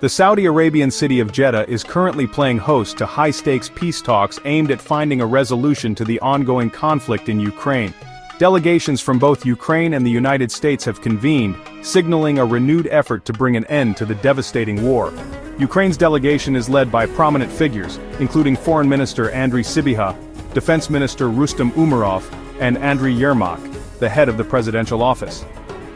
The Saudi Arabian city of Jeddah is currently playing host to high-stakes peace talks aimed at finding a resolution to the ongoing conflict in Ukraine. Delegations from both Ukraine and the United States have convened, signaling a renewed effort to bring an end to the devastating war. Ukraine's delegation is led by prominent figures, including Foreign Minister Andriy Sybiha, Defense Minister Rustem Umerov, and Andriy Yermak, the head of the presidential office.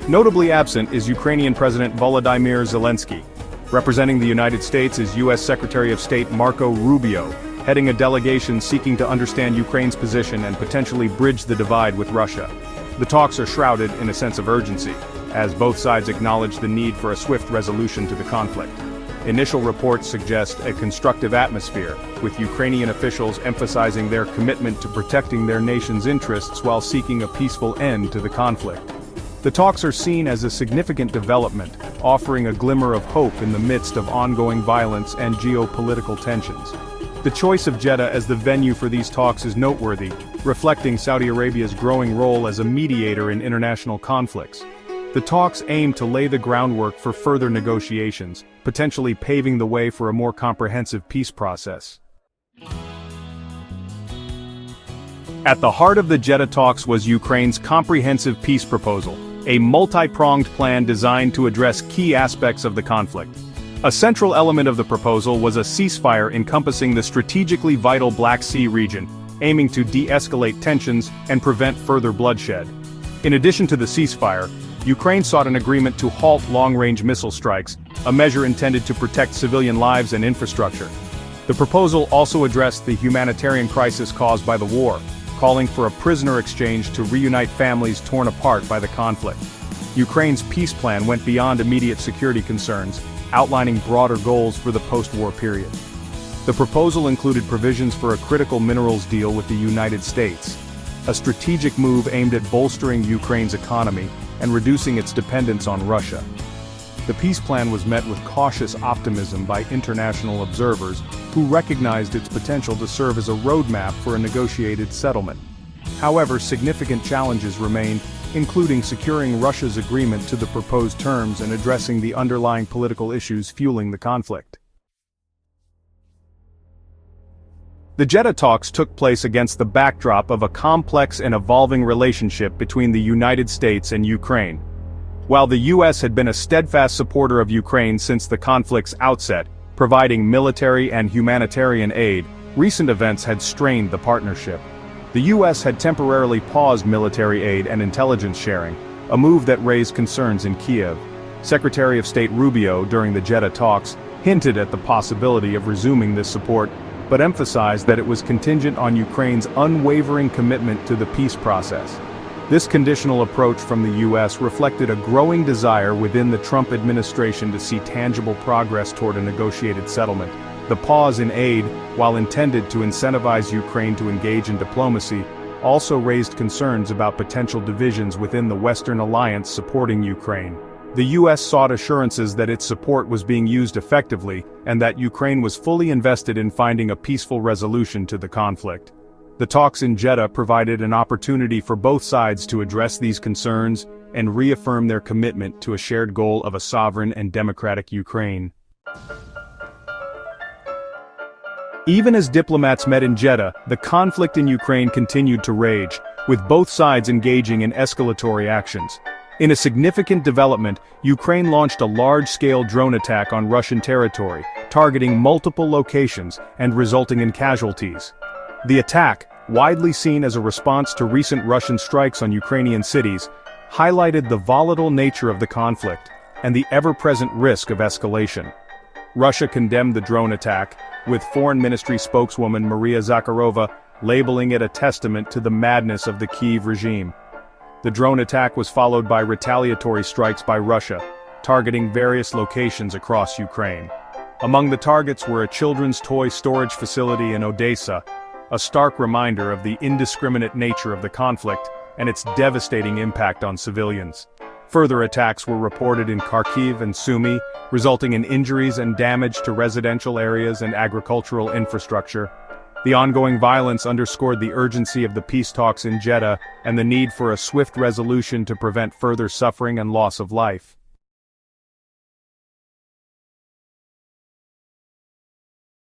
Notably absent is Ukrainian President Volodymyr Zelenskyy. Representing the United States is U.S. Secretary of State Marco Rubio, heading a delegation seeking to understand Ukraine's position and potentially bridge the divide with Russia. The talks are shrouded in a sense of urgency, as both sides acknowledge the need for a swift resolution to the conflict. Initial reports suggest a constructive atmosphere, with Ukrainian officials emphasizing their commitment to protecting their nation's interests while seeking a peaceful end to the conflict. The talks are seen as a significant development, offering a glimmer of hope in the midst of ongoing violence and geopolitical tensions. The choice of Jeddah as the venue for these talks is noteworthy, reflecting Saudi Arabia's growing role as a mediator in international conflicts. The talks aim to lay the groundwork for further negotiations, potentially paving the way for a more comprehensive peace process. At the heart of the Jeddah talks was Ukraine's comprehensive peace proposal, a multi-pronged plan designed to address key aspects of the conflict. A central element of the proposal was a ceasefire encompassing the strategically vital Black Sea region, aiming to de-escalate tensions and prevent further bloodshed. In addition to the ceasefire, Ukraine sought an agreement to halt long-range missile strikes, a measure intended to protect civilian lives and infrastructure. The proposal also addressed the humanitarian crisis caused by the war, calling for a prisoner exchange to reunite families torn apart by the conflict. Ukraine's peace plan went beyond immediate security concerns, outlining broader goals for the post-war period. The proposal included provisions for a critical minerals deal with the United States, a strategic move aimed at bolstering Ukraine's economy and reducing its dependence on Russia. The peace plan was met with cautious optimism by international observers who recognized its potential to serve as a roadmap for a negotiated settlement. However, significant challenges remained, including securing Russia's agreement to the proposed terms and addressing the underlying political issues fueling the conflict. The Jeddah talks took place against the backdrop of a complex and evolving relationship between the United States and Ukraine. While the U.S. had been a steadfast supporter of Ukraine since the conflict's outset, providing military and humanitarian aid, recent events had strained the partnership. The U.S. had temporarily paused military aid and intelligence sharing, a move that raised concerns in Kiev. Secretary of State Rubio, during the Jeddah talks, hinted at the possibility of resuming this support, but emphasized that it was contingent on Ukraine's unwavering commitment to the peace process. This conditional approach from the U.S. reflected a growing desire within the Trump administration to see tangible progress toward a negotiated settlement. The pause in aid, while intended to incentivize Ukraine to engage in diplomacy, also raised concerns about potential divisions within the Western alliance supporting Ukraine. The U.S. sought assurances that its support was being used effectively and that Ukraine was fully invested in finding a peaceful resolution to the conflict. The talks in Jeddah provided an opportunity for both sides to address these concerns and reaffirm their commitment to a shared goal of a sovereign and democratic Ukraine. Even as diplomats met in Jeddah, the conflict in Ukraine continued to rage, with both sides engaging in escalatory actions. In a significant development, Ukraine launched a large-scale drone attack on Russian territory, targeting multiple locations and resulting in casualties. The attack, widely seen as a response to recent Russian strikes on Ukrainian cities, highlighted the volatile nature of the conflict and the ever-present risk of escalation. Russia condemned the drone attack, with Foreign Ministry spokeswoman Maria Zakharova labeling it a testament to the madness of the Kyiv regime. The drone attack was followed by retaliatory strikes by Russia, targeting various locations across Ukraine. Among the targets were a children's toy storage facility in Odessa, a stark reminder of the indiscriminate nature of the conflict and its devastating impact on civilians. Further attacks were reported in Kharkiv and Sumy, resulting in injuries and damage to residential areas and agricultural infrastructure. The ongoing violence underscored the urgency of the peace talks in Jeddah and the need for a swift resolution to prevent further suffering and loss of life.